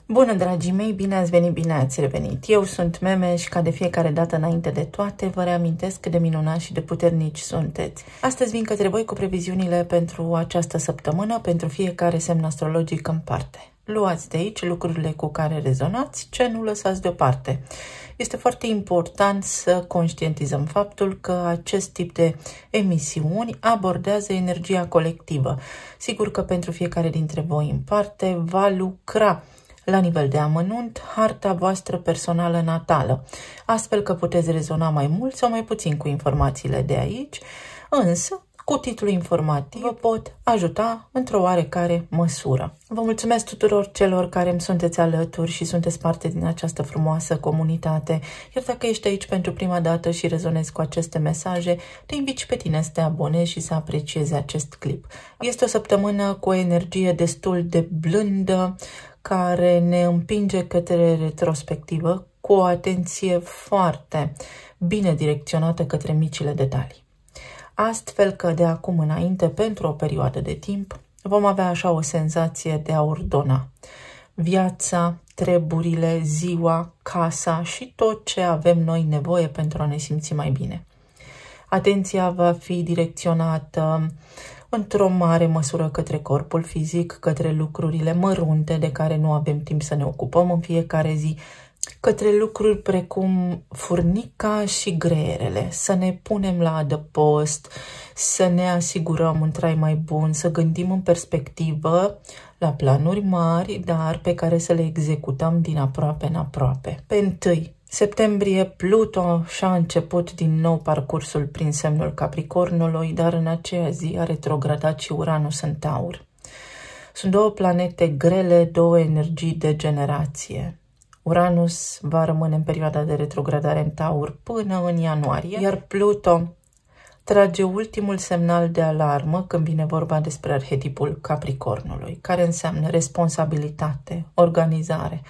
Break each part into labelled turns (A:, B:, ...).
A: Bună, dragii mei, bine ați venit, bine ați revenit. Eu sunt Meme și ca de fiecare dată înainte de toate vă reamintesc cât de minunați și de puternici sunteți. Astăzi vin către voi cu previziunile pentru această săptămână, pentru fiecare semn astrologic în parte. Luați de aici lucrurile cu care rezonați, ce nu lăsați deoparte. Este foarte important să conștientizăm faptul că acest tip de emisiuni abordează energia colectivă. Sigur că pentru fiecare dintre voi în parte va lucra la nivel de amănunt harta voastră personală natală, astfel că puteți rezona mai mult sau mai puțin cu informațiile de aici, însă cu titlul informativ vă pot ajuta într-o oarecare măsură. Vă mulțumesc tuturor celor care îmi sunteți alături și sunteți parte din această frumoasă comunitate. Iar dacă ești aici pentru prima dată și rezonezi cu aceste mesaje, te invit și pe tine să te abonezi și să apreciezi acest clip. Este o săptămână cu o energie destul de blândă, care ne împinge către retrospectivă cu o atenție foarte bine direcționată către micile detalii. Astfel că de acum înainte, pentru o perioadă de timp, vom avea așa o senzație de a ordona viața, treburile, ziua, casa și tot ce avem noi nevoie pentru a ne simți mai bine. Atenția va fi direcționată într-o mare măsură către corpul fizic, către lucrurile mărunte de care nu avem timp să ne ocupăm în fiecare zi, către lucruri precum furnica și greierele, să ne punem la adăpost, să ne asigurăm un trai mai bun, să gândim în perspectivă la planuri mari, dar pe care să le executăm din aproape în aproape. Pe 1 septembrie, Pluto și-a început din nou parcursul prin semnul Capricornului, dar în aceea zi a retrogradat și Uranus în Taur. Sunt două planete grele, două energii de generație. Uranus va rămâne în perioada de retrogradare în Taur până în ianuarie, iar Pluto trage ultimul semnal de alarmă când vine vorba despre arhetipul Capricornului, care înseamnă responsabilitate, organizare,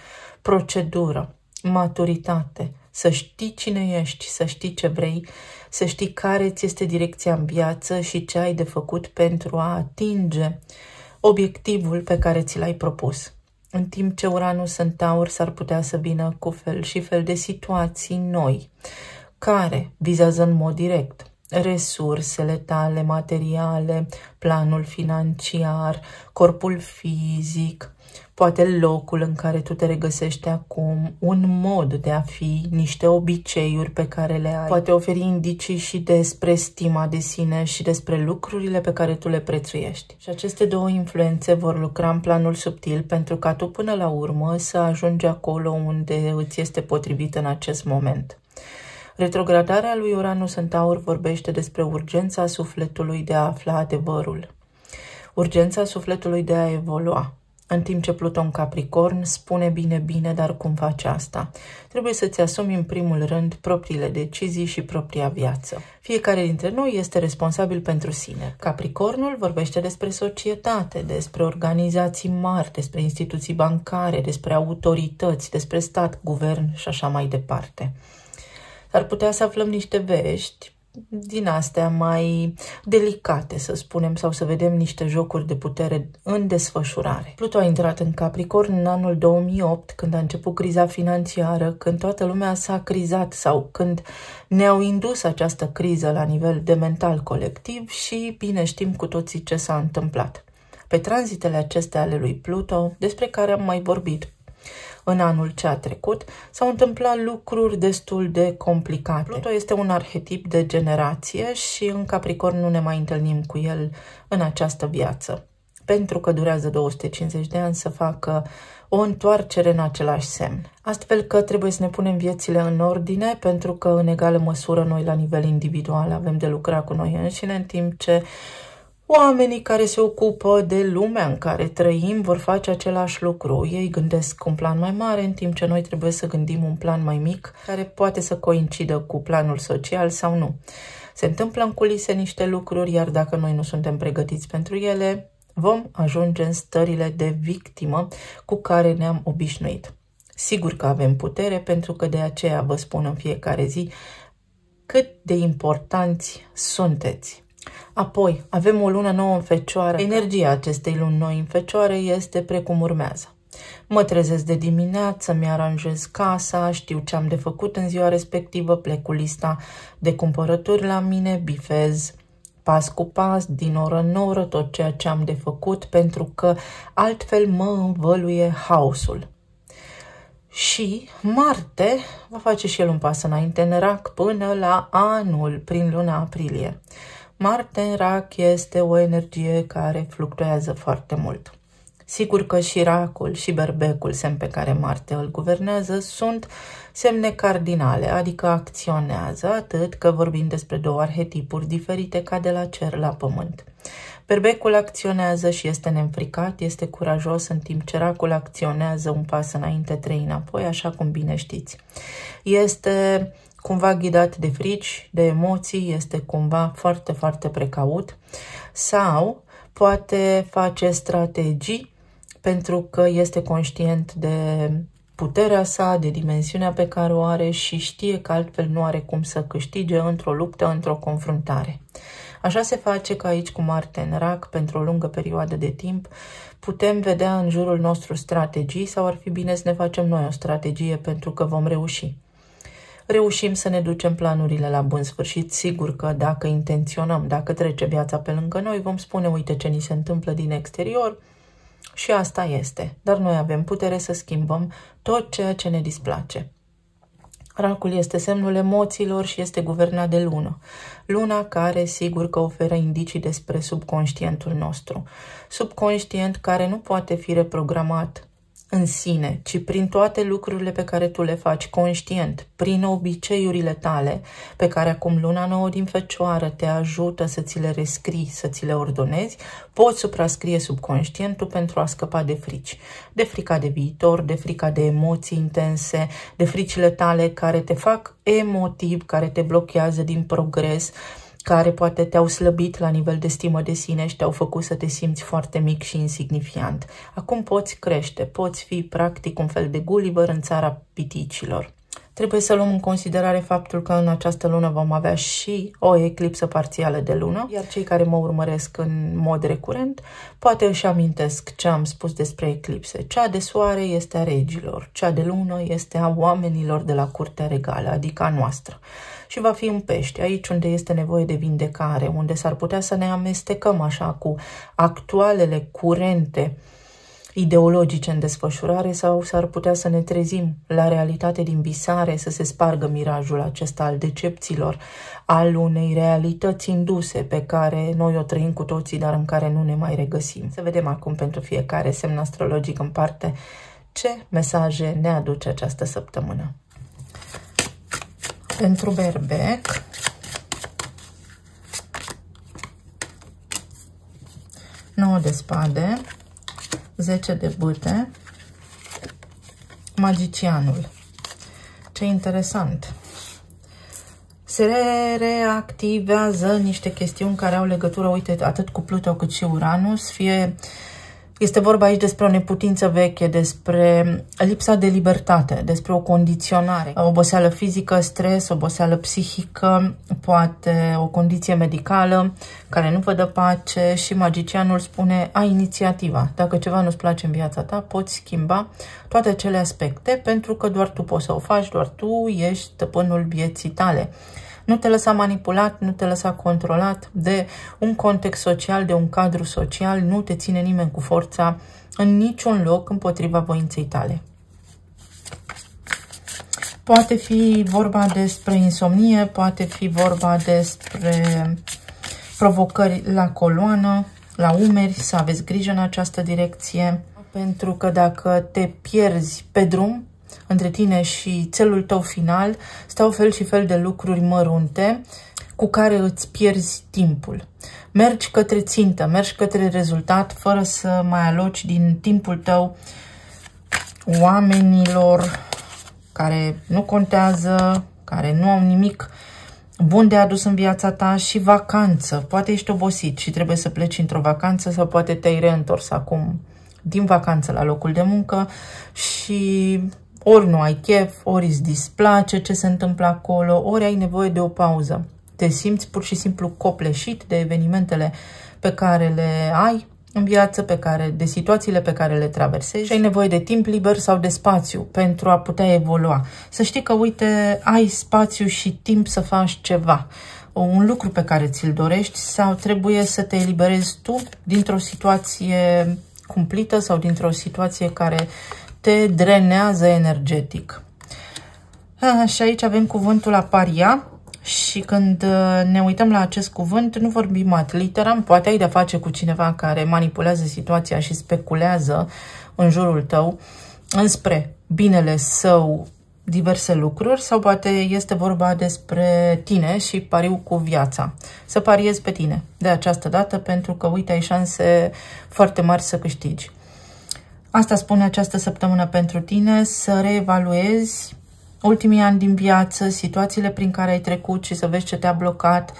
A: procedură, maturitate, să știi cine ești, să știi ce vrei, să știi care ți este direcția în viață și ce ai de făcut pentru a atinge obiectivul pe care ți l-ai propus. În timp ce Uranus în Taur s-ar putea să vină cu fel și fel de situații noi, care vizează în mod direct resursele tale materiale, planul financiar, corpul fizic, poate locul în care tu te regăsești acum, un mod de a fi, niște obiceiuri pe care le ai. Poate oferi indicii și despre stima de sine și despre lucrurile pe care tu le prețuiești. Și aceste două influențe vor lucra în planul subtil pentru ca tu până la urmă să ajungi acolo unde îți este potrivit în acest moment. Retrogradarea lui Uranus în Taur vorbește despre urgența sufletului de a afla adevărul, urgența sufletului de a evolua. În timp ce Pluton Capricorn spune bine, dar cum faci asta? Trebuie să-ți asumi în primul rând propriile decizii și propria viață. Fiecare dintre noi este responsabil pentru sine. Capricornul vorbește despre societate, despre organizații mari, despre instituții bancare, despre autorități, despre stat, guvern și așa mai departe. Ar putea să aflăm niște vești din astea mai delicate, să spunem, sau să vedem niște jocuri de putere în desfășurare. Pluto a intrat în Capricorn în anul 2008, când a început criza financiară, când toată lumea s-a crizat sau când ne-au indus această criză la nivel de mental colectiv și bine știm cu toții ce s-a întâmplat. Pe tranzitele acestea ale lui Pluto, despre care am mai vorbit în anul ce a trecut, s-au întâmplat lucruri destul de complicate. Pluto este un arhetip de generație și în Capricorn nu ne mai întâlnim cu el în această viață, pentru că durează 250 de ani să facă o întoarcere în același semn. Astfel că trebuie să ne punem viețile în ordine, pentru că în egală măsură noi la nivel individual avem de lucrat cu noi înșine, în timp ce oamenii care se ocupă de lumea în care trăim vor face același lucru. Ei gândesc un plan mai mare, în timp ce noi trebuie să gândim un plan mai mic, care poate să coincidă cu planul social sau nu. Se întâmplă în culise niște lucruri, iar dacă noi nu suntem pregătiți pentru ele, vom ajunge în stările de victimă cu care ne-am obișnuit. Sigur că avem putere, pentru că de aceea vă spun în fiecare zi cât de importanți sunteți. Apoi, avem o lună nouă în Fecioară. Energia acestei luni noi în Fecioară este precum urmează. Mă trezesc de dimineață, mi-aranjez casa, știu ce am de făcut în ziua respectivă, plec cu lista de cumpărături la mine, bifez pas cu pas, din oră în oră, tot ceea ce am de făcut, pentru că altfel mă învăluie haosul. Și Marte va face și el un pas înainte în Rac până la anul, prin luna aprilie. Marte în Rac este o energie care fluctuează foarte mult. Sigur că și Racul și Berbecul, semn pe care Marte îl guvernează, sunt semne cardinale, adică acționează, atât că vorbim despre două arhetipuri diferite ca de la cer la pământ. Berbecul acționează și este neînfricat, este curajos, în timp ce Racul acționează un pas înainte, trei înapoi, așa cum bine știți. Este cumva ghidat de frici, de emoții, este cumva foarte, foarte precaut sau poate face strategii pentru că este conștient de puterea sa, de dimensiunea pe care o are și știe că altfel nu are cum să câștige într-o luptă, într-o confruntare. Așa se face că aici cu Marte în Rac, pentru o lungă perioadă de timp, putem vedea în jurul nostru strategii sau ar fi bine să ne facem noi o strategie pentru că vom reuși. Reușim să ne ducem planurile la bun sfârșit, sigur că dacă intenționăm, dacă trece viața pe lângă noi, vom spune, uite ce ni se întâmplă din exterior și asta este. Dar noi avem putere să schimbăm tot ceea ce ne displace. Racul este semnul emoțiilor și este guvernat de lună. Luna care sigur că oferă indicii despre subconștientul nostru. Subconștient care nu poate fi reprogramat în sine, ci prin toate lucrurile pe care tu le faci conștient, prin obiceiurile tale, pe care acum luna nouă din Fecioară te ajută să ți le rescrii, să ți le ordonezi, poți suprascrie subconștientul pentru a scăpa de frici. De frica de viitor, de frica de emoții intense, de fricile tale care te fac emotiv, care te blochează din progres, care poate te-au slăbit la nivel de stimă de sine și te-au făcut să te simți foarte mic și insignifiant. Acum poți crește, poți fi practic un fel de Gulliver în țara piticilor. Trebuie să luăm în considerare faptul că în această lună vom avea și o eclipsă parțială de lună, iar cei care mă urmăresc în mod recurent poate își amintesc ce am spus despre eclipse. Cea de soare este a regilor, cea de lună este a oamenilor de la curtea regală, adică a noastră. Și va fi în Pești, aici unde este nevoie de vindecare, unde s-ar putea să ne amestecăm așa cu actualele curente ideologice în desfășurare sau s-ar putea să ne trezim la realitate din visare, să se spargă mirajul acesta al decepțiilor, al unei realități induse pe care noi o trăim cu toții, dar în care nu ne mai regăsim. Să vedem acum pentru fiecare semn astrologic în parte ce mesaje ne aduce această săptămână. Pentru Berbec, nouă de spade, 10 de bâte, magicianul. Ce interesant! Se reactivează niște chestiuni care au legătură, uite, atât cu Pluto cât și Uranus, fie este vorba aici despre o neputință veche, despre lipsa de libertate, despre o condiționare, oboseală fizică, stres, oboseală psihică, poate o condiție medicală care nu vă dă pace și magicianul spune, ai inițiativa. Dacă ceva nu-ți place în viața ta, poți schimba toate acele aspecte pentru că doar tu poți să o faci, doar tu ești stăpânul vieții tale. Nu te lăsa manipulat, nu te lăsa controlat de un context social, de un cadru social, nu te ține nimeni cu forța în niciun loc împotriva voinței tale. Poate fi vorba despre insomnie, poate fi vorba despre provocări la coloană, la umeri, să aveți grijă în această direcție, pentru că dacă te pierzi pe drum, între tine și țelul tău final stau fel și fel de lucruri mărunte cu care îți pierzi timpul. Mergi către țintă, mergi către rezultat fără să mai aloci din timpul tău oamenilor care nu contează, care nu au nimic bun de adus în viața ta și vacanță. Poate ești obosit și trebuie să pleci într-o vacanță sau poate te-ai reîntors acum din vacanță la locul de muncă și ori nu ai chef, ori îți displace ce se întâmplă acolo, ori ai nevoie de o pauză. Te simți pur și simplu copleșit de evenimentele pe care le ai în viață, de situațiile pe care le traversezi și ai nevoie de timp liber sau de spațiu pentru a putea evolua. Să știi că, uite, ai spațiu și timp să faci ceva, un lucru pe care ți-l dorești sau trebuie să te eliberezi tu dintr-o situație cumplită sau dintr-o situație care te drenează energetic. Și aici avem cuvântul aparia. Și când ne uităm la acest cuvânt, nu vorbim ad literam, poate ai de-a face cu cineva care manipulează situația și speculează în jurul tău înspre binele său diverse lucruri, sau poate este vorba despre tine și pariu cu viața. Să pariezi pe tine de această dată, pentru că, uite, ai șanse foarte mari să câștigi. Asta spune această săptămână pentru tine, să reevaluezi ultimii ani din viață, situațiile prin care ai trecut și să vezi ce te-a blocat,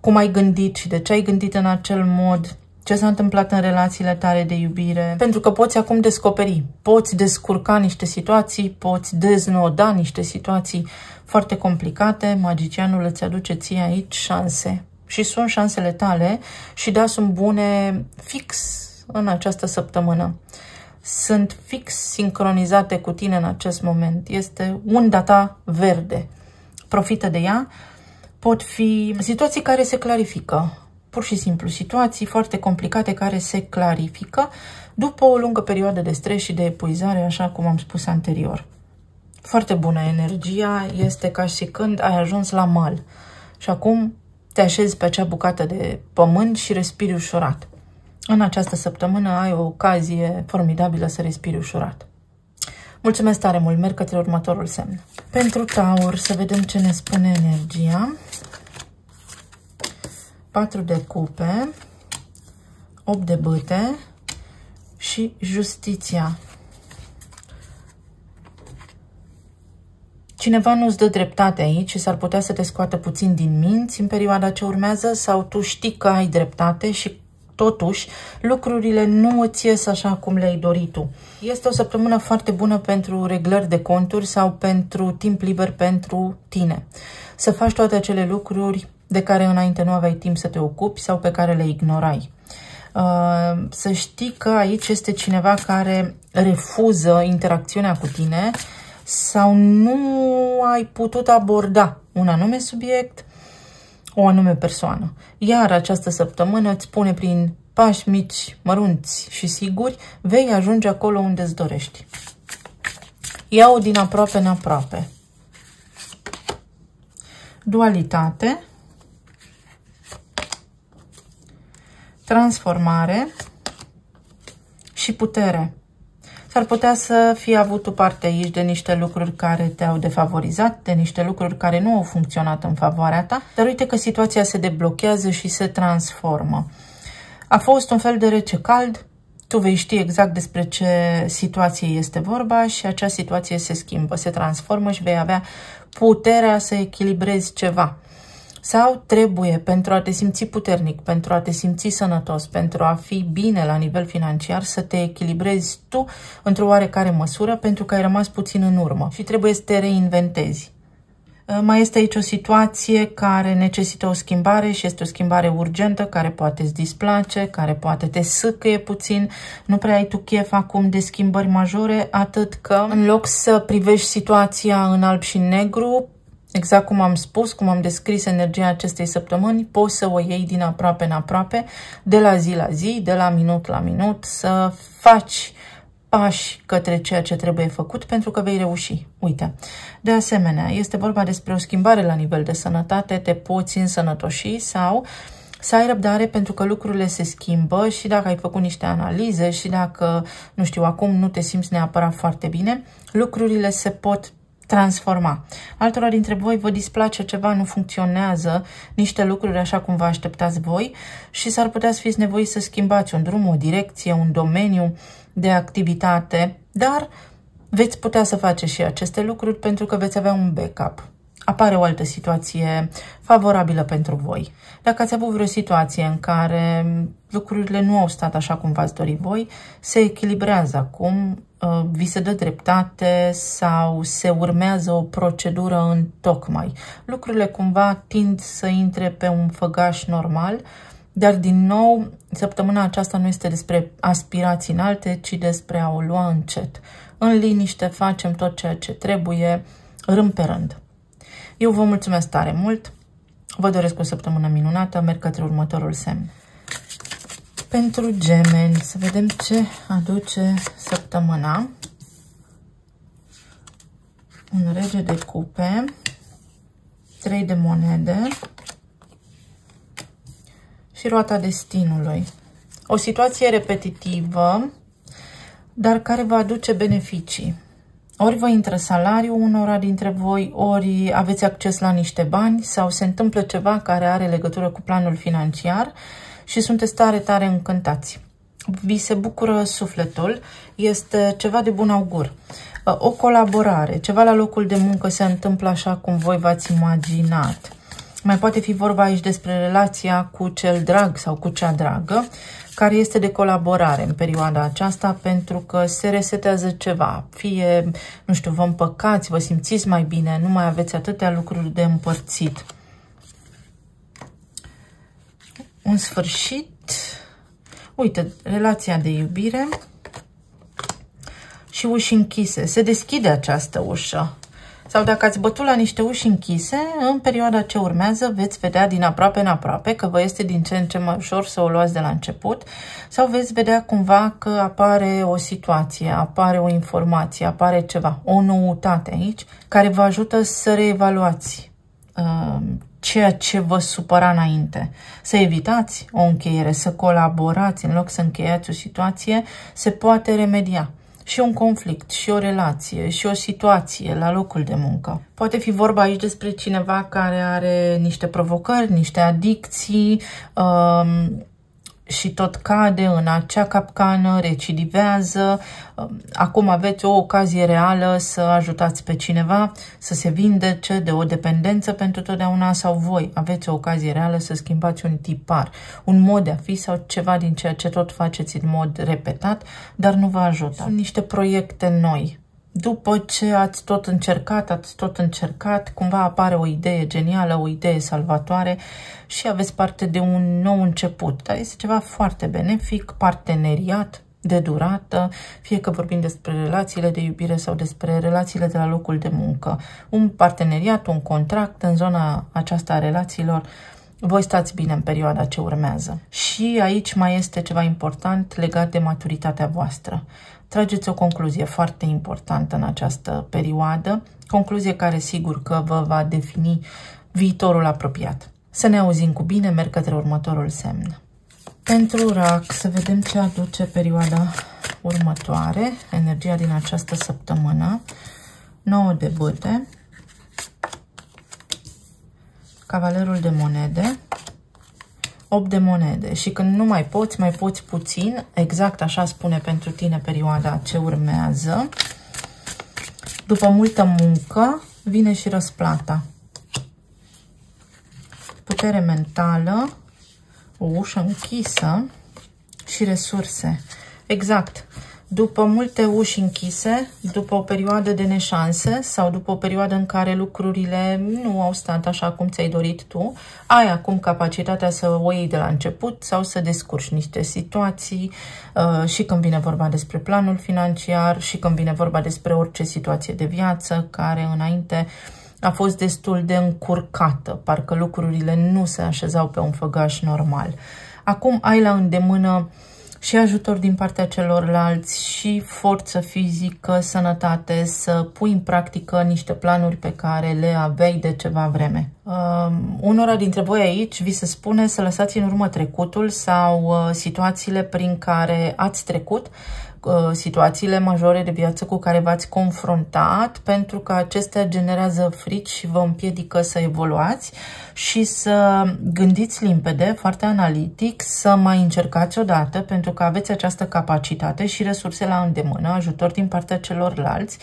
A: cum ai gândit și de ce ai gândit în acel mod, ce s-a întâmplat în relațiile tale de iubire. Pentru că poți acum descoperi, poți descurca niște situații, poți deznoda niște situații foarte complicate. Magicianul îți aduce ție aici șanse. Și sunt șansele tale și da, sunt bune fix în această săptămână. Sunt fix sincronizate cu tine în acest moment. Este unda ta verde. Profită de ea. Pot fi situații care se clarifică. Pur și simplu, situații foarte complicate care se clarifică după o lungă perioadă de stres și de epuizare, așa cum am spus anterior. Foarte bună energia, este ca și când ai ajuns la mal. Și acum te așezi pe acea bucată de pământ și respiri ușurat. În această săptămână ai o ocazie formidabilă să respiri ușurat. Mulțumesc tare mult, merg către următorul semn. Pentru Taur, să vedem ce ne spune energia. 4 de cupe, 8 de bâte și justiția. Cineva nu-ți dă dreptate aici și s-ar putea să te scoată puțin din minți în perioada ce urmează, sau tu știi că ai dreptate și totuși lucrurile nu îți ies așa cum le-ai dorit tu. Este o săptămână foarte bună pentru reglări de conturi sau pentru timp liber pentru tine. Să faci toate acele lucruri de care înainte nu aveai timp să te ocupi sau pe care le ignorai. Să știi că aici este cineva care refuză interacțiunea cu tine sau nu ai putut aborda un anume subiect, o anume persoană. Iar această săptămână îți spune prin pași mici, mărunți și siguri, vei ajunge acolo unde îți dorești. Ia-o din aproape în aproape. Dualitate, transformare și putere. S-ar putea să fii avut o parte aici de niște lucruri care te-au defavorizat, de niște lucruri care nu au funcționat în favoarea ta, dar uite că situația se deblochează și se transformă. A fost un fel de rece-cald, tu vei ști exact despre ce situație este vorba și acea situație se schimbă, se transformă și vei avea puterea să echilibrezi ceva. Sau trebuie, pentru a te simți puternic, pentru a te simți sănătos, pentru a fi bine la nivel financiar, să te echilibrezi tu într-o oarecare măsură, pentru că ai rămas puțin în urmă și trebuie să te reinventezi. Mai este aici o situație care necesită o schimbare și este o schimbare urgentă, care poate îți displace, care poate te sâcăie puțin. Nu prea ai tu chef acum de schimbări majore, atât că în loc să privești situația în alb și negru, exact cum am spus, cum am descris energia acestei săptămâni, poți să o iei din aproape în aproape, de la zi la zi, de la minut la minut, să faci pași către ceea ce trebuie făcut, pentru că vei reuși. Uite, de asemenea, este vorba despre o schimbare la nivel de sănătate, te poți însănătoși sau să ai răbdare, pentru că lucrurile se schimbă și dacă ai făcut niște analize și dacă, nu știu, acum nu te simți neapărat foarte bine, lucrurile se pot transforma. Altora dintre voi vă displace ceva, nu funcționează niște lucruri așa cum vă așteptați voi și s-ar putea să fiți nevoiți să schimbați un drum, o direcție, un domeniu de activitate, dar veți putea să faceți și aceste lucruri pentru că veți avea un backup. Apare o altă situație favorabilă pentru voi. Dacă ați avut vreo situație în care lucrurile nu au stat așa cum v-ați dori voi, se echilibrează acum, vi se dă dreptate sau se urmează o procedură în tocmai. Lucrurile cumva tind să intre pe un făgaș normal, Dar din nou, săptămâna aceasta nu este despre aspirații înalte, ci despre a o lua încet. În liniște facem tot ceea ce trebuie, rând pe rând. Eu vă mulțumesc tare mult, vă doresc o săptămână minunată, merg către următorul semn. Pentru Gemeni, să vedem ce aduce săptămâna. Un rege de cupe, 3 de monede și roata destinului. O situație repetitivă, dar care va aduce beneficii. Ori vă intră salariul unora dintre voi, ori aveți acces la niște bani sau se întâmplă ceva care are legătură cu planul financiar și sunteți tare încântați. Vi se bucură sufletul, este ceva de bun augur. O colaborare, ceva la locul de muncă se întâmplă așa cum voi v-ați imaginat. Mai poate fi vorba aici despre relația cu cel drag sau cu cea dragă, care este de colaborare în perioada aceasta pentru că se resetează ceva. Fie, nu știu, vă împăcați, vă simțiți mai bine, nu mai aveți atâtea lucruri de împărțit. Un sfârșit, uite, relația de iubire și uși închise. Se deschide această ușă. Sau dacă ați bătut la niște uși închise, în perioada ce urmează veți vedea din aproape în aproape că vă este din ce în ce mai ușor să o luați de la început sau veți vedea cumva că apare o situație, apare o informație, apare ceva, o noutate aici care vă ajută să reevaluați ceea ce vă supăra înainte. Să evitați o încheiere, să colaborați în loc să încheiați o situație, se poate remedia. Și un conflict, și o relație, și o situație la locul de muncă. Poate fi vorba aici despre cineva care are niște provocări, niște adicții și tot cade în acea capcană, recidivează. Acum aveți o ocazie reală să ajutați pe cineva să se vindece de o dependență pentru totdeauna sau voi aveți o ocazie reală să schimbați un tipar, un mod de a fi sau ceva din ceea ce tot faceți în mod repetat, dar nu vă ajută. Sunt niște proiecte noi. După ce ați tot încercat, cumva apare o idee genială, o idee salvatoare și aveți parte de un nou început. Dar este ceva foarte benefic, parteneriat de durată, fie că vorbim despre relațiile de iubire sau despre relațiile de la locul de muncă. Un parteneriat, un contract în zona aceasta a relațiilor. Voi stați bine în perioada ce urmează. Și aici mai este ceva important legat de maturitatea voastră. Trageți o concluzie foarte importantă în această perioadă, concluzie care sigur că vă va defini viitorul apropiat. Să ne auzim cu bine, merg către următorul semn. Pentru Rac, să vedem ce aduce perioada următoare, energia din această săptămână. 9 de bâte, cavalerul de monede, 8 de monede și când nu mai poți puțin, exact așa spune pentru tine perioada ce urmează. După multă muncă vine și răsplata. Putere mentală, o ușă închisă și resurse. Exact. După multe uși închise, după o perioadă de neșanse sau după o perioadă în care lucrurile nu au stat așa cum ți-ai dorit tu, ai acum capacitatea să o iei de la început sau să descurci niște situații și când vine vorba despre planul financiar și când vine vorba despre orice situație de viață care înainte a fost destul de încurcată, parcă lucrurile nu se așezau pe un făgaș normal. Acum ai la îndemână și ajutor din partea celorlalți și forță fizică, sănătate, să pui în practică niște planuri pe care le aveai de ceva vreme. Unora dintre voi aici vi se spune să lăsați în urmă trecutul sau situațiile prin care ați trecut, situațiile majore de viață cu care v-ați confruntat, pentru că acestea generează frici și vă împiedică să evoluați și să gândiți limpede, foarte analitic, să mai încercați odată, pentru că aveți această capacitate și resurse la îndemână, ajutor din partea celorlalți,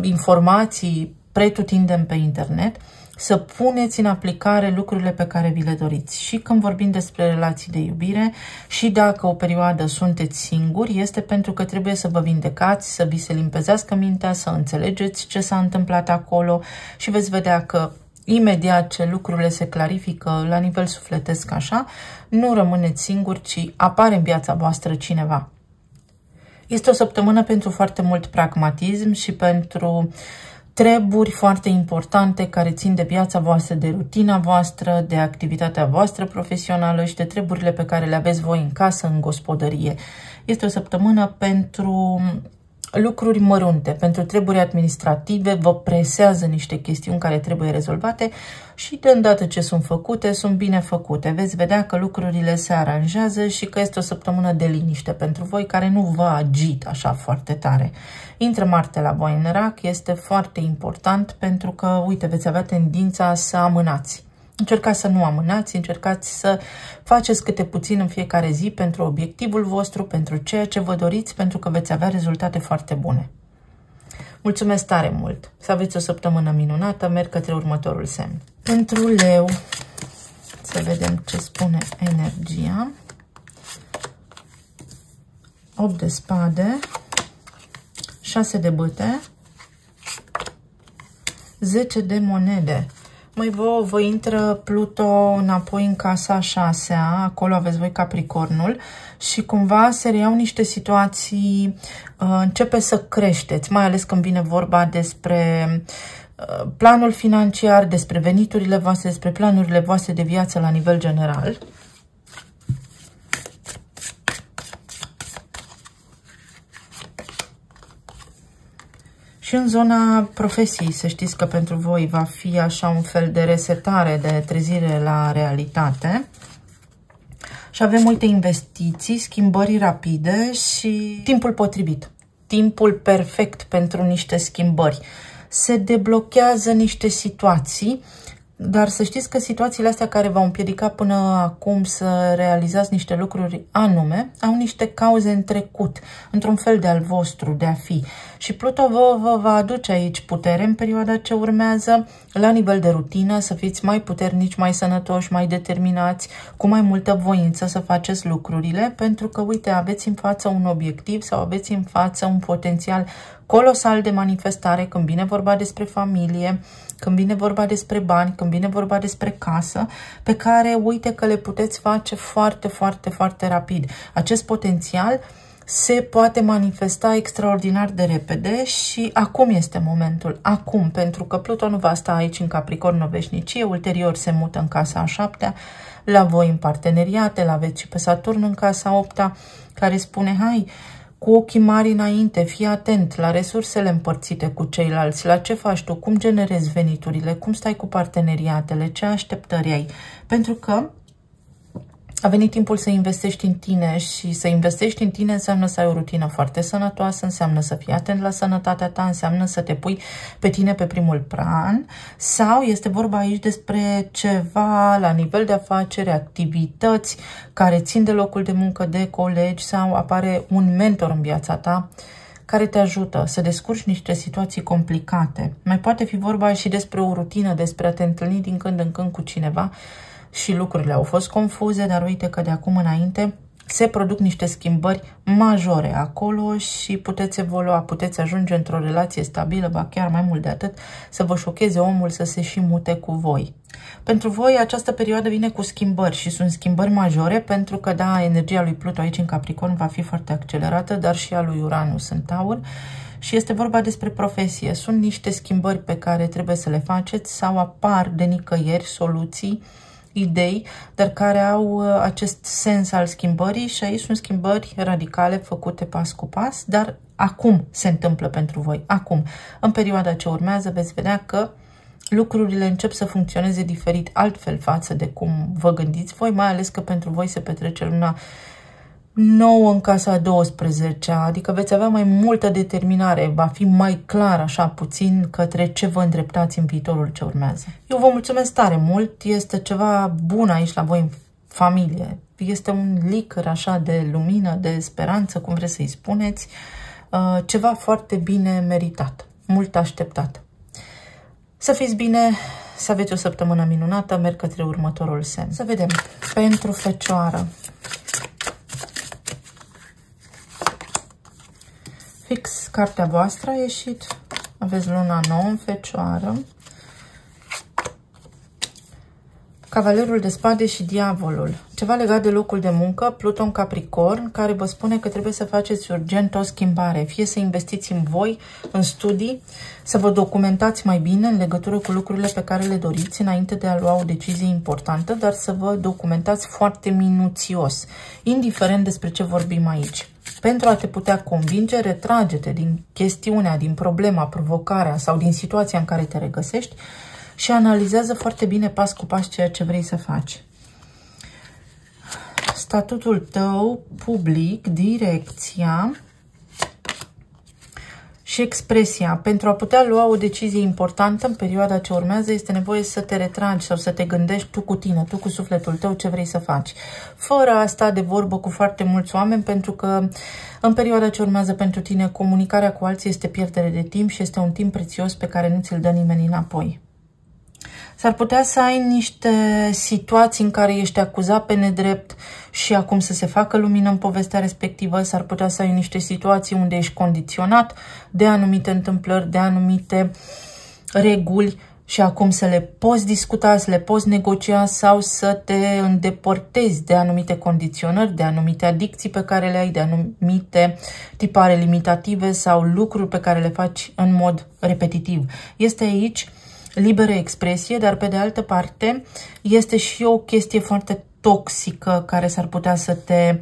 A: informații pretutindeni pe internet, să puneți în aplicare lucrurile pe care vi le doriți. Și când vorbim despre relații de iubire și dacă o perioadă sunteți singuri, este pentru că trebuie să vă vindecați, să vi se limpezească mintea, să înțelegeți ce s-a întâmplat acolo și veți vedea că imediat ce lucrurile se clarifică la nivel sufletesc așa, nu rămâneți singuri, ci apare în viața voastră cineva. Este o săptămână pentru foarte mult pragmatism și pentru treburi foarte importante care țin de viața voastră, de rutina voastră, de activitatea voastră profesională și de treburile pe care le aveți voi în casă, în gospodărie. Este o săptămână pentru lucruri mărunte, pentru treburi administrative, vă presează niște chestiuni care trebuie rezolvate și de îndată ce sunt făcute, sunt bine făcute. Veți vedea că lucrurile se aranjează și că este o săptămână de liniște pentru voi, care nu vă agită așa foarte tare. Intră Marte la voi în rac, este foarte important pentru că, uite, veți avea tendința să amânați. Încercați să nu amânați, încercați să faceți câte puțin în fiecare zi pentru obiectivul vostru, pentru ceea ce vă doriți, pentru că veți avea rezultate foarte bune. Mulțumesc tare mult! Să aveți o săptămână minunată, merg către următorul semn. Pentru Leu, să vedem ce spune energia. 8 de spade, 6 de bâte, 10 de monede. Măi, vă intră Pluto înapoi în casa 6-a, acolo aveți voi Capricornul și cumva se reiau niște situații, începe să creșteți, mai ales când vine vorba despre planul financiar, despre veniturile voastre, despre planurile voastre de viață la nivel general. Și în zona profesiei, să știți că pentru voi va fi așa un fel de resetare, de trezire la realitate. Și avem multe investiții, schimbări rapide și timpul potrivit. Timpul perfect pentru niște schimbări. Se deblochează niște situații, dar să știți că situațiile astea care v-au împiedicat până acum să realizați niște lucruri anume, au niște cauze în trecut, într-un fel de al vostru, de a fi. Și Pluto vă va aduce aici putere în perioada ce urmează, la nivel de rutină, să fiți mai puternici, mai sănătoși, mai determinați, cu mai multă voință să faceți lucrurile, pentru că, uite, aveți în față un obiectiv sau aveți în față un potențial colosal de manifestare când vine vorba despre familie, când vine vorba despre bani, când vine vorba despre casă, pe care uite că le puteți face foarte, foarte, foarte rapid. Acest potențial se poate manifesta extraordinar de repede și acum este momentul. Acum, pentru că Pluto nu va sta aici în Capricorn o veșnicie, ulterior se mută în casa a 7-a, la voi în parteneriate, l-aveți și pe Saturn în casa 8-a, care spune, hai, cu ochii mari înainte, fii atent la resursele împărțite cu ceilalți, la ce faci tu, cum generezi veniturile, cum stai cu parteneriatele, ce așteptări ai. Pentru că a venit timpul să investești în tine și să investești în tine înseamnă să ai o rutină foarte sănătoasă, înseamnă să fii atent la sănătatea ta, înseamnă să te pui pe tine pe primul plan sau este vorba aici despre ceva la nivel de afaceri, activități care țin de locul de muncă, de colegi sau apare un mentor în viața ta care te ajută să descurci niște situații complicate. Mai poate fi vorba și despre o rutină, despre a te întâlni din când în când cu cineva și lucrurile au fost confuze, dar uite că de acum înainte se produc niște schimbări majore acolo și puteți evolua, puteți ajunge într-o relație stabilă, ba chiar mai mult de atât, să vă șocheze omul să se și mute cu voi. Pentru voi această perioadă vine cu schimbări și sunt schimbări majore pentru că, da, energia lui Pluto aici în Capricorn va fi foarte accelerată, dar și a lui Uranus în Taur. Și este vorba despre profesie. Sunt niște schimbări pe care trebuie să le faceți sau apar de nicăieri soluții, idei, dar care au acest sens al schimbării și aici sunt schimbări radicale făcute pas cu pas, dar acum se întâmplă pentru voi. Acum, în perioada ce urmează, veți vedea că lucrurile încep să funcționeze diferit, altfel față de cum vă gândiți voi, mai ales că pentru voi se petrece luna 9 în casa 12, adică veți avea mai multă determinare, va fi mai clar așa puțin către ce vă îndreptați în viitorul ce urmează. Eu vă mulțumesc tare mult, este ceva bun aici la voi în familie, este un licăr așa de lumină, de speranță, cum vreți să-i spuneți, ceva foarte bine meritat, mult așteptat. Să fiți bine, să aveți o săptămână minunată, merg către următorul semn. Să vedem, pentru Fecioară. Fix cartea voastră a ieșit, aveți luna nouă în Fecioară, Cavalerul de spade și diavolul. Ceva legat de locul de muncă, Pluton Capricorn, care vă spune că trebuie să faceți urgent o schimbare. Fie să investiți în voi, în studii, să vă documentați mai bine în legătură cu lucrurile pe care le doriți înainte de a lua o decizie importantă, dar să vă documentați foarte minuțios, indiferent despre ce vorbim aici. Pentru a te putea convinge, retrage-te din chestiunea, din problema, provocarea sau din situația în care te regăsești și analizează foarte bine pas cu pas ceea ce vrei să faci. Statutul tău public, direcția și expresia. Pentru a putea lua o decizie importantă în perioada ce urmează, este nevoie să te retragi sau să te gândești tu cu tine, tu cu sufletul tău ce vrei să faci. Fără a sta de vorbă cu foarte mulți oameni, pentru că în perioada ce urmează pentru tine, comunicarea cu alții este pierdere de timp și este un timp prețios pe care nu ți-l dă nimeni înapoi. S-ar putea să ai niște situații în care ești acuzat pe nedrept și acum să se facă lumină în povestea respectivă. S-ar putea să ai niște situații unde ești condiționat de anumite întâmplări, de anumite reguli și acum să le poți discuta, să le poți negocia sau să te îndepărtezi de anumite condiționări, de anumite adicții pe care le ai, de anumite tipare limitative sau lucruri pe care le faci în mod repetitiv. Este aici liberă expresie, dar pe de altă parte este și o chestie foarte toxică care s-ar putea să te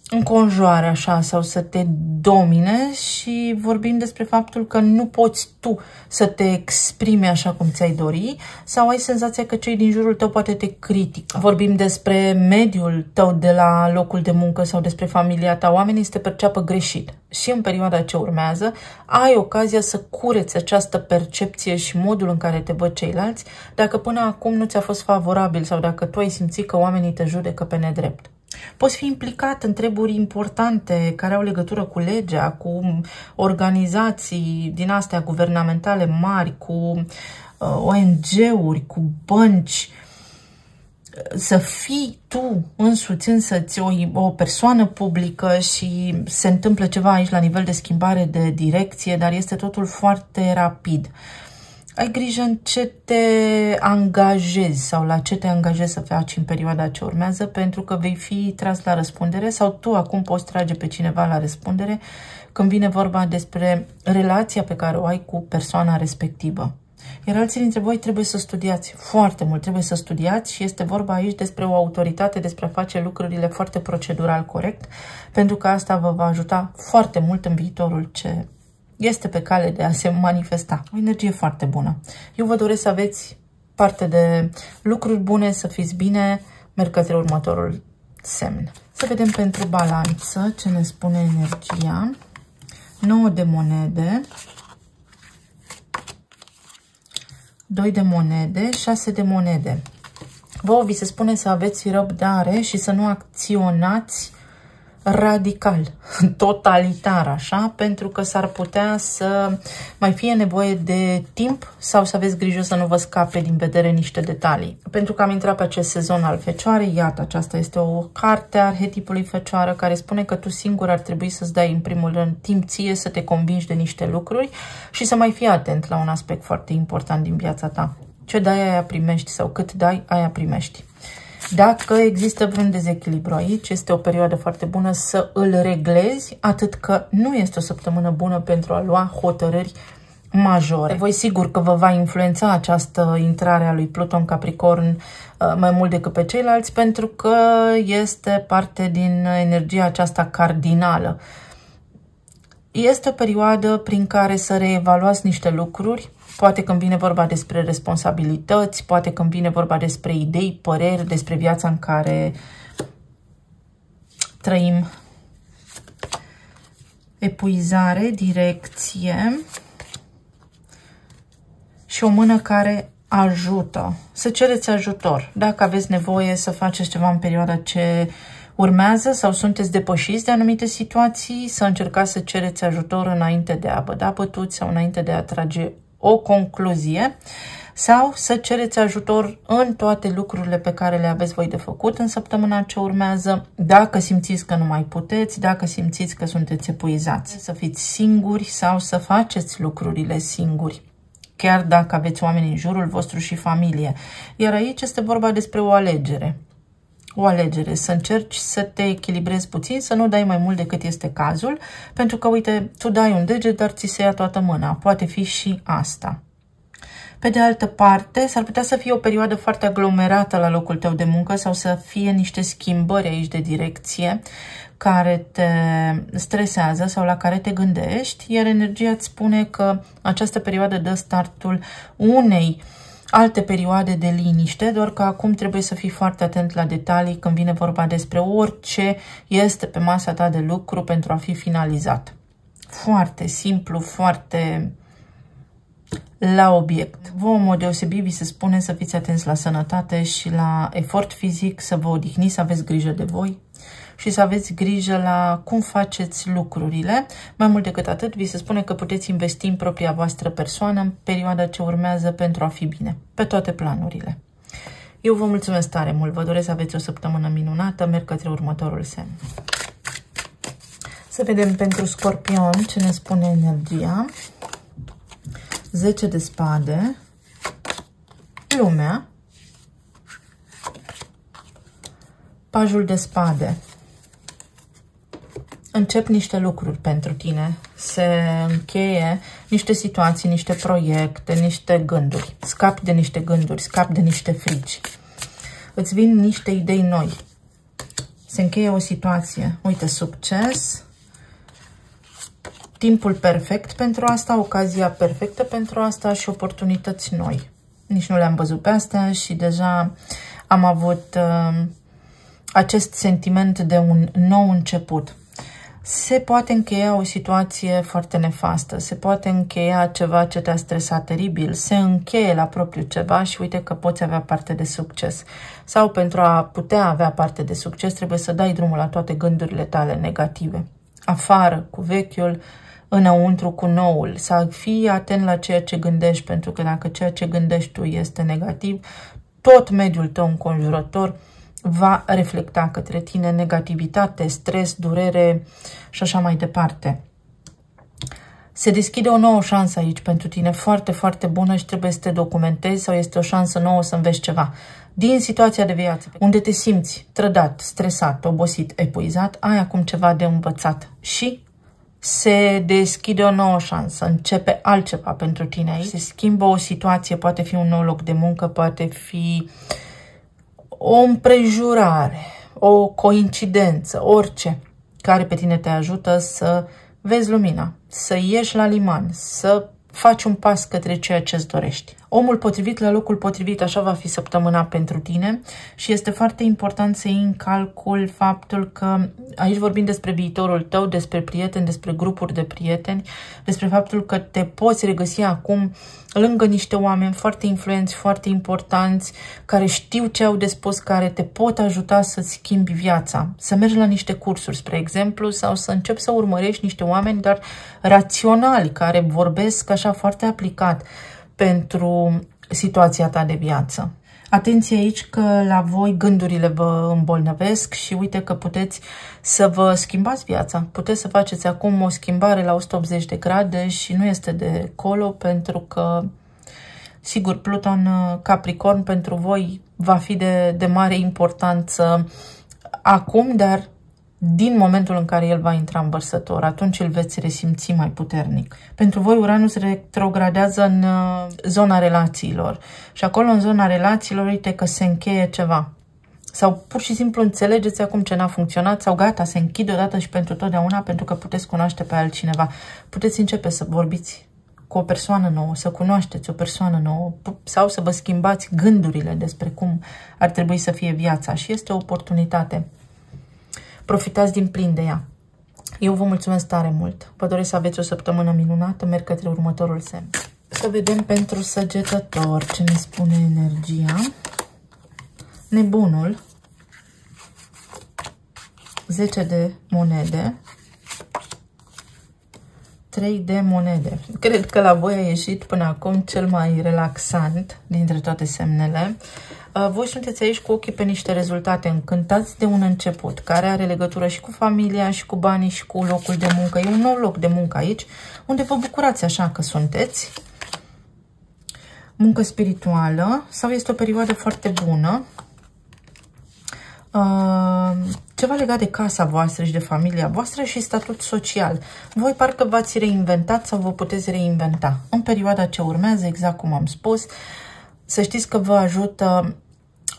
A: înconjoare așa sau să te domine și vorbim despre faptul că nu poți tu să te exprimi așa cum ți-ai dori sau ai senzația că cei din jurul tău poate te critică. Vorbim despre mediul tău de la locul de muncă sau despre familia ta. Oamenii se perceapă greșit și în perioada ce urmează ai ocazia să cureți această percepție și modul în care te văd ceilalți dacă până acum nu ți-a fost favorabil sau dacă tu ai simțit că oamenii te judecă pe nedrept. Poți fi implicat în treburi importante care au legătură cu legea, cu organizații din astea guvernamentale mari, cu ONG-uri, cu bănci. Să fii tu însuți însăți o persoană publică și se întâmplă ceva aici la nivel de schimbare de direcție, dar este totul foarte rapid. Ai grijă în ce te angajezi sau la ce te angajezi să faci în perioada ce urmează, pentru că vei fi tras la răspundere sau tu acum poți trage pe cineva la răspundere când vine vorba despre relația pe care o ai cu persoana respectivă. Iar alții dintre voi trebuie să studiați foarte mult, trebuie să studiați și este vorba aici despre o autoritate, despre a face lucrurile foarte procedural corect, pentru că asta vă va ajuta foarte mult în viitorul ce este pe cale de a se manifesta. O energie foarte bună. Eu vă doresc să aveți parte de lucruri bune, să fiți bine, merg către următorul semn. Să vedem pentru balanță ce ne spune energia. 9 de monede, 2 de monede, 6 de monede. Vouă vi se spune să aveți răbdare și să nu acționați radical, totalitar, așa, pentru că s-ar putea să mai fie nevoie de timp sau să aveți grijă să nu vă scape din vedere niște detalii. Pentru că am intrat pe acest sezon al Fecioarei, iată, aceasta este o carte a arhetipului Fecioară care spune că tu singur ar trebui să-ți dai în primul rând timp ție să te convingi de niște lucruri și să mai fii atent la un aspect foarte important din viața ta. Ce dai, aia primești sau cât dai, aia primești. Dacă există vreun dezechilibru aici, este o perioadă foarte bună să îl reglezi, atât că nu este o săptămână bună pentru a lua hotărâri majore. Voi sigur că vă va influența această intrare a lui Pluton Capricorn mai mult decât pe ceilalți, pentru că este parte din energia aceasta cardinală. Este o perioadă prin care să reevaluați niște lucruri, poate când vine vorba despre responsabilități, poate când vine vorba despre idei, păreri, despre viața în care trăim. Epuizare, direcție și o mână care ajută. Să cereți ajutor. Dacă aveți nevoie să faceți ceva în perioada ce urmează sau sunteți depășiți de anumite situații, să încercați să cereți ajutor înainte de a vă da bătuți sau înainte de a trage o concluzie sau să cereți ajutor în toate lucrurile pe care le aveți voi de făcut în săptămâna ce urmează, dacă simțiți că nu mai puteți, dacă simțiți că sunteți epuizați. Să fiți singuri sau să faceți lucrurile singuri. chiar dacă aveți oameni în jurul vostru și familie. Iar aici este vorba despre o alegere. O alegere, să încerci să te echilibrezi puțin, să nu dai mai mult decât este cazul, pentru că, uite, tu dai un deget, dar ți se ia toată mâna. Poate fi și asta. Pe de altă parte, s-ar putea să fie o perioadă foarte aglomerată la locul tău de muncă sau să fie niște schimbări aici de direcție care te stresează sau la care te gândești, iar energia îți spune că această perioadă dă startul unei alte perioade de liniște, doar că acum trebuie să fii foarte atent la detalii când vine vorba despre orice este pe masa ta de lucru pentru a fi finalizat. Foarte simplu, foarte la obiect. Vă, în mod deosebit, vi se spune să fiți atenți la sănătate și la efort fizic, să vă odihniți, să aveți grijă de voi și să aveți grijă la cum faceți lucrurile. Mai mult decât atât, vi se spune că puteți investi în propria voastră persoană în perioada ce urmează pentru a fi bine, pe toate planurile. Eu vă mulțumesc tare mult, vă doresc să aveți o săptămână minunată, merg către următorul semn. Să vedem pentru Scorpion ce ne spune energia. 10 de spade, lumea, pajul de spade. Încep niște lucruri pentru tine, se încheie niște situații, niște proiecte, niște gânduri. Scapi de niște gânduri, scapi de niște frici. Îți vin niște idei noi. Se încheie o situație. Uite, succes. Timpul perfect pentru asta, ocazia perfectă pentru asta și oportunități noi. Nici nu le-am văzut pe astea și deja am avut acest sentiment de un nou început. Se poate încheia o situație foarte nefastă, se poate încheia ceva ce te-a stresat teribil, se încheie la propriu ceva și uite că poți avea parte de succes. Sau pentru a putea avea parte de succes trebuie să dai drumul la toate gândurile tale negative. Afară cu vechiul, înăuntru cu noul, să fii atent la ceea ce gândești, pentru că dacă ceea ce gândești tu este negativ, tot mediul tău înconjurător va reflecta către tine negativitate, stres, durere și așa mai departe. Se deschide o nouă șansă aici pentru tine, foarte, foarte bună și trebuie să te documentezi sau este o șansă nouă să înveți ceva. Din situația de viață, unde te simți trădat, stresat, obosit, epuizat, ai acum ceva de învățat și se deschide o nouă șansă, începe altceva pentru tine aici, se schimbă o situație, poate fi un nou loc de muncă, poate fi o împrejurare, o coincidență, orice care pe tine te ajută să vezi lumina, să ieși la liman, să faci un pas către ceea ce îți dorești. Omul potrivit la locul potrivit, așa va fi săptămâna pentru tine și este foarte important să iei în calcul faptul că aici vorbim despre viitorul tău, despre prieteni, despre grupuri de prieteni, despre faptul că te poți regăsi acum lângă niște oameni foarte influenți, foarte importanți, care știu ce au de spus, care te pot ajuta să-ți schimbi viața. Să mergi la niște cursuri, spre exemplu, sau să începi să urmărești niște oameni, dar raționali, care vorbesc așa foarte aplicat pentru situația ta de viață. Atenție aici că la voi gândurile vă îmbolnăvesc și uite că puteți să vă schimbați viața. Puteți să faceți acum o schimbare la 180 de grade și nu este de colo pentru că, sigur, Pluton Capricorn pentru voi va fi de mare importanță acum, dar din momentul în care el va intra în Vărsător, atunci îl veți resimți mai puternic. Pentru voi Uranus retrogradează în zona relațiilor și acolo în zona relațiilor uite că se încheie ceva. Sau pur și simplu înțelegeți acum ce n-a funcționat sau gata, se închide odată și pentru totdeauna pentru că puteți cunoaște pe altcineva. Puteți începe să vorbiți cu o persoană nouă, să cunoașteți o persoană nouă sau să vă schimbați gândurile despre cum ar trebui să fie viața și este o oportunitate. Profitați din plin de ea. Eu vă mulțumesc tare mult. Vă doresc să aveți o săptămână minunată. Merg către următorul semn. Să vedem pentru Săgetător ce ne spune energia. Nebunul. 10 de monede. 3 de monede. Cred că la voi a ieșit până acum cel mai relaxant dintre toate semnele. Voi sunteți aici cu ochii pe niște rezultate, încântați de un început, care are legătură și cu familia, și cu banii, și cu locul de muncă. E un nou loc de muncă aici, unde vă bucurați așa că sunteți. muncă spirituală sau este o perioadă foarte bună. Ceva legat de casa voastră și de familia voastră și statut social. Voi parcă v-ați reinventat sau vă puteți reinventa. În perioada ce urmează, exact cum am spus, să știți că vă ajută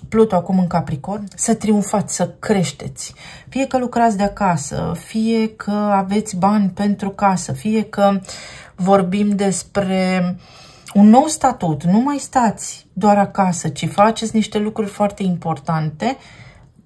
A: Pluto acum în Capricorn să triumfați, să creșteți. Fie că lucrați de acasă, fie că aveți bani pentru casă, fie că vorbim despre un nou statut. Nu mai stați doar acasă, ci faceți niște lucruri foarte importante.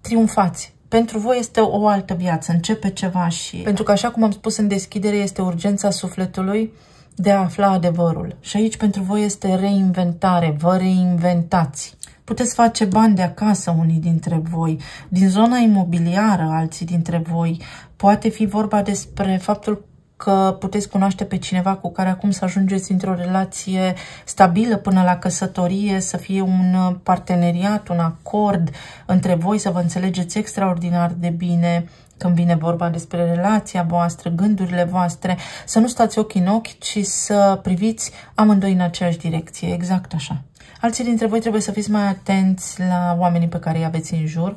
A: Triumfați. Pentru voi este o altă viață, începe ceva și... Pentru că, așa cum am spus în deschidere, este urgența sufletului de a afla adevărul. Și aici pentru voi este reinventare, vă reinventați. Puteți face bani de acasă unii dintre voi, din zona imobiliară alții dintre voi. Poate fi vorba despre faptul că puteți cunoaște pe cineva cu care acum să ajungeți într-o relație stabilă până la căsătorie, să fie un parteneriat, un acord între voi, să vă înțelegeți extraordinar de bine când vine vorba despre relația voastră, gândurile voastre, să nu stați ochi în ochi, ci să priviți amândoi în aceeași direcție, exact așa. Alții dintre voi trebuie să fiți mai atenți la oamenii pe care îi aveți în jur,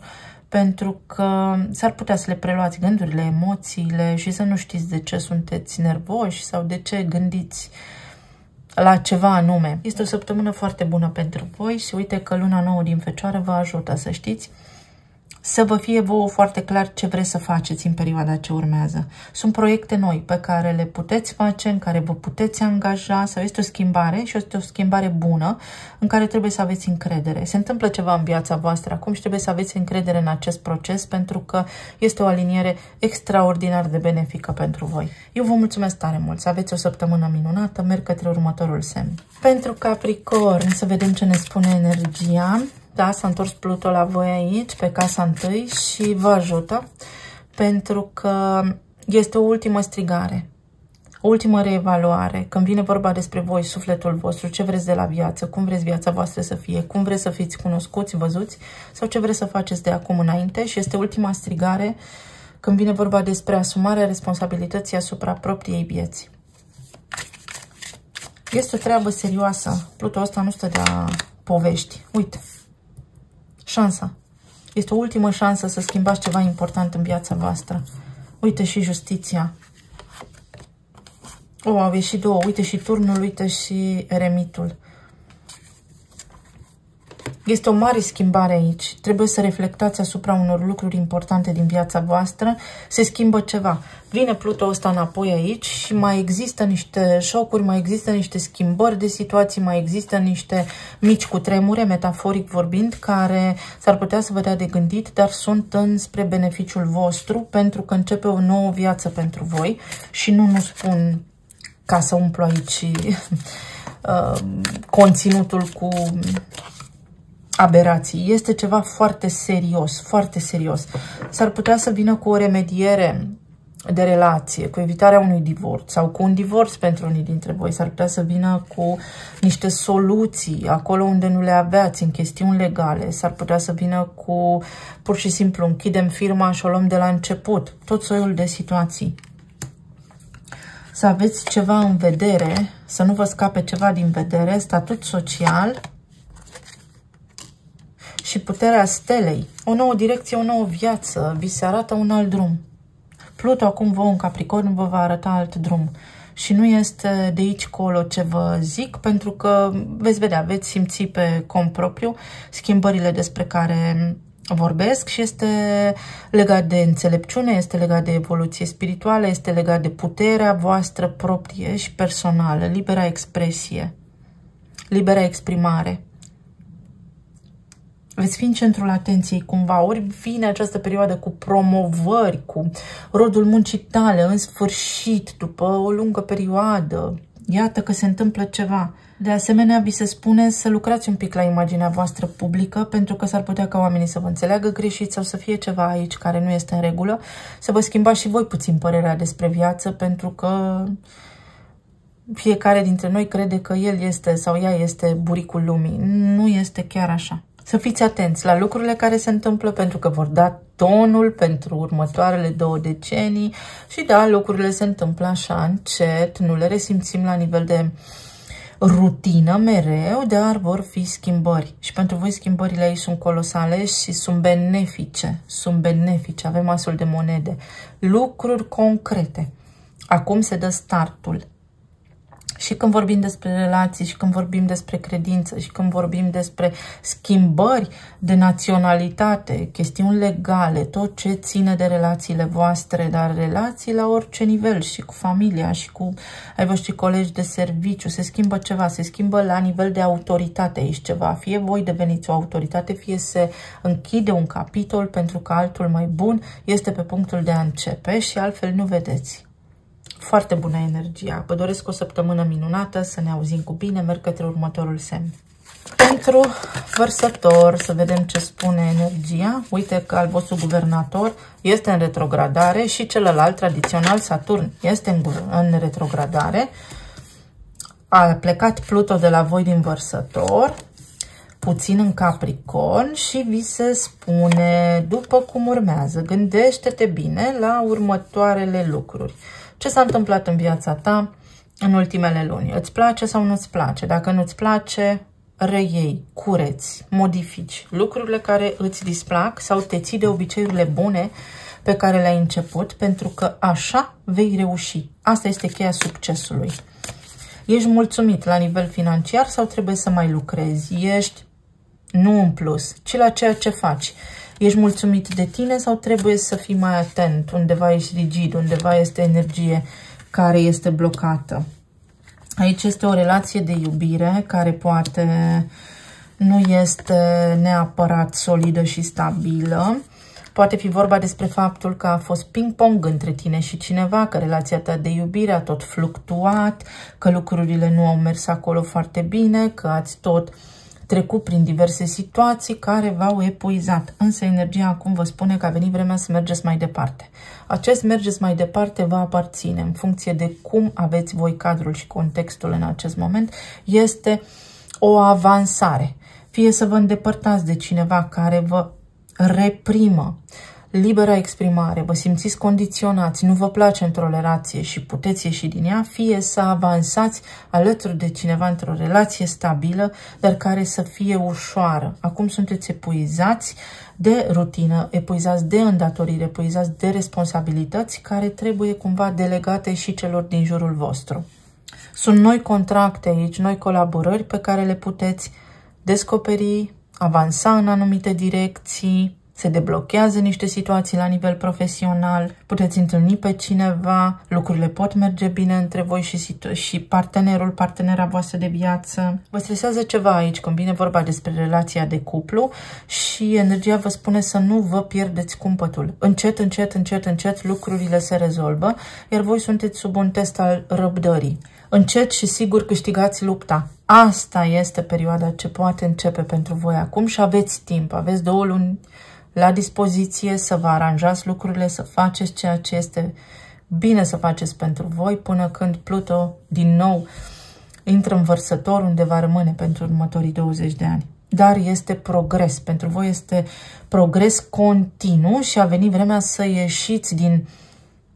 A: pentru că s-ar putea să le preluați gândurile, emoțiile și să nu știți de ce sunteți nervoși sau de ce gândiți la ceva anume. Este o săptămână foarte bună pentru voi și uite că luna nouă din Fecioară vă ajută, să știți, să vă fie vouă foarte clar ce vreți să faceți în perioada ce urmează. Sunt proiecte noi pe care le puteți face, în care vă puteți angaja sau este o schimbare și este o schimbare bună în care trebuie să aveți încredere. Se întâmplă ceva în viața voastră acum și trebuie să aveți încredere în acest proces pentru că este o aliniere extraordinar de benefică pentru voi. Eu vă mulțumesc tare mult, să aveți o săptămână minunată, merg către următorul semn. Pentru Capricorn, să vedem ce ne spune energia. Da, s-a întors Pluto la voi aici, pe casa 1 și vă ajută pentru că este o ultimă strigare, o ultimă reevaluare. Când vine vorba despre voi, sufletul vostru, ce vreți de la viață, cum vreți viața voastră să fie, cum vreți să fiți cunoscuți, văzuți sau ce vreți să faceți de acum înainte și este ultima strigare când vine vorba despre asumarea responsabilității asupra propriei vieți. Este o treabă serioasă. Pluto ăsta nu stă de-a povești. Uite. Șansa. Este o ultimă șansă să schimbați ceva important în viața voastră. Uite și justiția. Au ieșit două. Uite și turnul, uite și eremitul. Este o mare schimbare aici. Trebuie să reflectați asupra unor lucruri importante din viața voastră. Se schimbă ceva. Vine Pluto ăsta înapoi aici și mai există niște șocuri, mai există niște schimbări de situații, mai există niște mici cutremure, metaforic vorbind, care s-ar putea să vă dea de gândit, dar sunt înspre beneficiul vostru, pentru că începe o nouă viață pentru voi și nu spun ca să umplu aici conținutul cu aberații. Este ceva foarte serios, foarte serios. S-ar putea să vină cu o remediere de relație, cu evitarea unui divorț sau cu un divorț pentru unii dintre voi. S-ar putea să vină cu niște soluții acolo unde nu le aveați, în chestiuni legale. S-ar putea să vină cu pur și simplu închidem firma și o luăm de la început. Tot soiul de situații. Să aveți ceva în vedere, să nu vă scape ceva din vedere, statut social și puterea stelei. O nouă direcție, o nouă viață, vi se arată un alt drum. Pluto acum vouă în Capricorn vă va arăta alt drum. Și nu este de aici colo ce vă zic, pentru că veți vedea, veți simți pe cont propriu schimbările despre care vorbesc și este legat de înțelepciune, este legat de evoluție spirituală, este legat de puterea voastră proprie și personală, libera expresie, libera exprimare. Veți fi în centrul atenției cumva, ori vine această perioadă cu promovări, cu rodul muncii tale, în sfârșit, după o lungă perioadă. Iată că se întâmplă ceva. De asemenea, vi se spune să lucrați un pic la imaginea voastră publică, pentru că s-ar putea ca oamenii să vă înțeleagă greșit sau să fie ceva aici care nu este în regulă, să vă schimbați și voi puțin părerea despre viață, pentru că fiecare dintre noi crede că el este sau ea este buricul lumii. Nu este chiar așa. Să fiți atenți la lucrurile care se întâmplă, pentru că vor da tonul pentru următoarele 2 decenii și da, lucrurile se întâmplă așa încet, nu le resimțim la nivel de rutină mereu, dar vor fi schimbări. Și pentru voi schimbările aici sunt colosale și sunt benefice. Sunt benefice. Avem asul de monede. Lucruri concrete. Acum se dă startul. Și când vorbim despre relații, și când vorbim despre credință, și când vorbim despre schimbări de naționalitate, chestiuni legale, tot ce ține de relațiile voastre, dar relații la orice nivel, și cu familia, și cu ai voștri colegi de serviciu, se schimbă ceva, se schimbă la nivel de autoritate aici ceva. Fie voi deveniți o autoritate, fie se închide un capitol pentru că altul mai bun este pe punctul de a începe și altfel nu vedeți. Foarte bună energia. Vă doresc o săptămână minunată, să ne auzim cu bine, merg către următorul semn. Pentru Vărsător, să vedem ce spune energia. Uite că al vostru guvernator este în retrogradare și celălalt, tradițional, Saturn, este în retrogradare. A plecat Pluto de la voi din Vărsător, puțin în Capricorn și vi se spune după cum urmează. Gândește-te bine la următoarele lucruri. Ce s-a întâmplat în viața ta în ultimele luni? Îți place sau nu-ți place? Dacă nu-ți place, reiei, cureți, modifici lucrurile care îți displac sau te ții de obiceiurile bune pe care le-ai început, pentru că așa vei reuși. Asta este cheia succesului. Ești mulțumit la nivel financiar sau trebuie să mai lucrezi? Ești nu în plus, ci la ceea ce faci. Ești mulțumit de tine sau trebuie să fii mai atent? Undeva ești rigid, undeva este energie care este blocată. Aici este o relație de iubire care poate nu este neapărat solidă și stabilă. Poate fi vorba despre faptul că a fost ping-pong între tine și cineva, că relația ta de iubire a tot fluctuat, că lucrurile nu au mers acolo foarte bine, că ați tot trecut prin diverse situații care v-au epuizat. Însă energia acum vă spune că a venit vremea să mergeți mai departe. Acest mergeți mai departe vă aparține în funcție de cum aveți voi cadrul și contextul în acest moment. Este o avansare. Fie să vă îndepărtați de cineva care vă reprimă libera exprimare, vă simțiți condiționați, nu vă place într-o relație și puteți ieși din ea, fie să avansați alături de cineva într-o relație stabilă, dar care să fie ușoară. Acum sunteți epuizați de rutină, epuizați de îndatorire, epuizați de responsabilități care trebuie cumva delegate și celor din jurul vostru. Sunt noi contracte aici, noi colaborări pe care le puteți descoperi, avansa în anumite direcții, se deblochează niște situații la nivel profesional, puteți întâlni pe cineva, lucrurile pot merge bine între voi și partenerul, partenera voastră de viață. Vă stresează ceva aici când vine vorba despre relația de cuplu și energia vă spune să nu vă pierdeți cumpătul. Încet, încet, încet, încet lucrurile se rezolvă, iar voi sunteți sub un test al răbdării. Încet și sigur câștigați lupta. Asta este perioada ce poate începe pentru voi acum și aveți timp, aveți 2 luni la dispoziție să vă aranjați lucrurile, să faceți ceea ce este bine să faceți pentru voi până când Pluto din nou intră în Vărsător, unde va rămâne pentru următorii 20 de ani. Dar este progres, pentru voi este progres continuu și a venit vremea să ieșiți din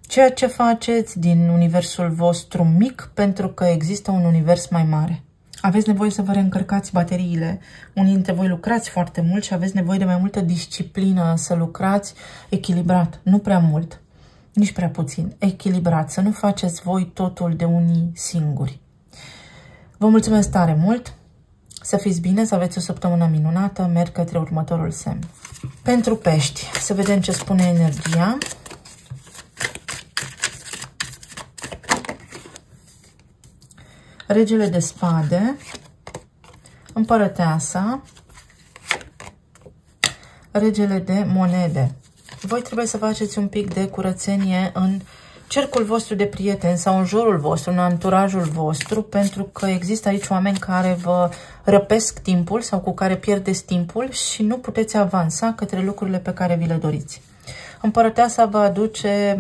A: ceea ce faceți, din universul vostru mic, pentru că există un univers mai mare. Aveți nevoie să vă reîncărcați bateriile. Unii dintre voi lucrați foarte mult și aveți nevoie de mai multă disciplină, să lucrați echilibrat, nu prea mult, nici prea puțin, echilibrat, să nu faceți voi totul de unii singuri. Vă mulțumesc tare mult, să fiți bine, să aveți o săptămână minunată, merg către următorul semn. Pentru Pești, să vedem ce spune energia. Regele de spade, împărăteasa, regele de monede. Voi trebuie să faceți un pic de curățenie în cercul vostru de prieteni sau în jurul vostru, în anturajul vostru, pentru că există aici oameni care vă răpesc timpul sau cu care pierdeți timpul și nu puteți avansa către lucrurile pe care vi le doriți. Împărăteasa vă aduce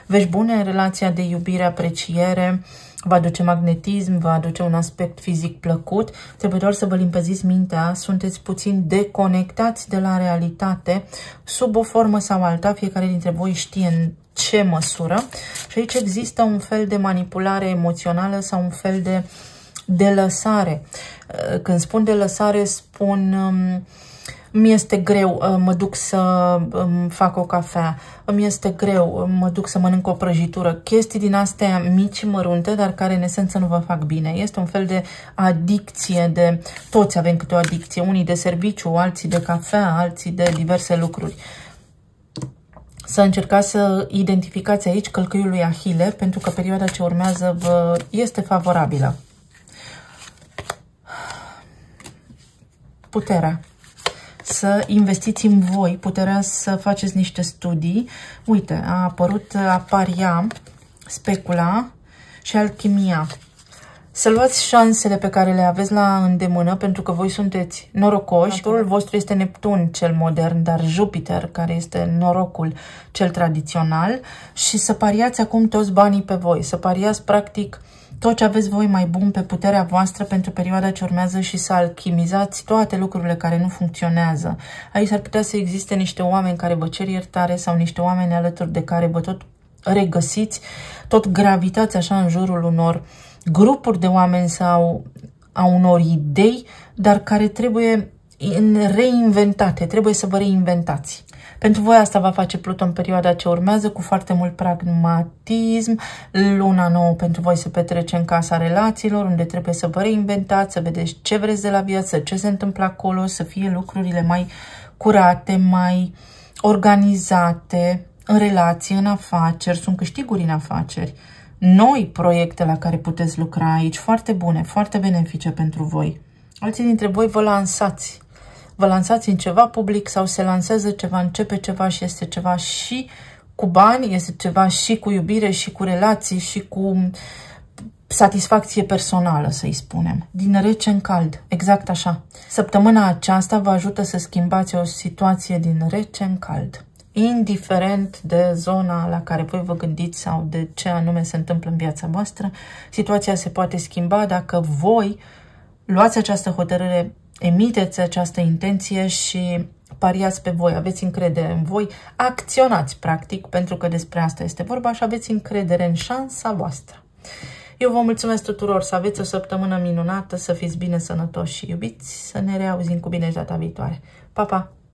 A: vești bune în relația de iubire, apreciere, vă aduce magnetism, vă aduce un aspect fizic plăcut. Trebuie doar să vă limpeziți mintea, sunteți puțin deconectați de la realitate, sub o formă sau alta, fiecare dintre voi știe în ce măsură. Și aici există un fel de manipulare emoțională sau un fel de de lăsare. Când spun de lăsare, spun mi este greu, mă duc să fac o cafea, îmi este greu, mă duc să mănânc o prăjitură. Chestii din astea mici, mărunte, dar care în esență nu vă fac bine. Este un fel de adicție, toți avem câte o adicție, unii de serviciu, alții de cafea, alții de diverse lucruri. Să încercați să identificați aici călcâiul lui Ahile, pentru că perioada ce urmează vă este favorabilă. Puterea. Să investiți în voi, puterea să faceți niște studii. Uite, a apărut aparia, specula și alchimia. Să luați șansele pe care le aveți la îndemână, pentru că voi sunteți norocoși. Naturul vostru este Neptun, cel modern, dar Jupiter, care este norocul cel tradițional. Și să pariați acum toți banii pe voi, să pariați practic tot ce aveți voi mai bun pe puterea voastră pentru perioada ce urmează și să alchimizați toate lucrurile care nu funcționează. Aici ar putea să existe niște oameni care vă cer iertare sau niște oameni alături de care vă tot regăsiți, tot gravitați așa în jurul unor grupuri de oameni sau a unor idei, dar care trebuie reinventate, trebuie să vă reinventați. Pentru voi asta va face Pluton în perioada ce urmează, cu foarte mult pragmatism. Luna nouă pentru voi se petrece în casa relațiilor, unde trebuie să vă reinventați, să vedeți ce vreți de la viață, ce se întâmplă acolo, să fie lucrurile mai curate, mai organizate în relații, în afaceri. Sunt câștiguri în afaceri. Noi proiecte la care puteți lucra aici, foarte bune, foarte benefice pentru voi. Alții dintre voi vă lansați. Vă lansați în ceva public sau se lansează ceva, începe ceva și este ceva și cu bani, este ceva și cu iubire și cu relații și cu satisfacție personală, să-i spunem. Din rece în cald, exact așa. Săptămâna aceasta vă ajută să schimbați o situație din rece în cald. Indiferent de zona la care voi vă gândiți sau de ce anume se întâmplă în viața voastră, situația se poate schimba dacă voi luați această hotărâre, emiteți această intenție și pariați pe voi, aveți încredere în voi, acționați practic, pentru că despre asta este vorba și aveți încredere în șansa voastră. Eu vă mulțumesc tuturor, să aveți o săptămână minunată, să fiți bine, sănătoși și iubiți, să ne reauzim cu bine data viitoare. Pa, pa!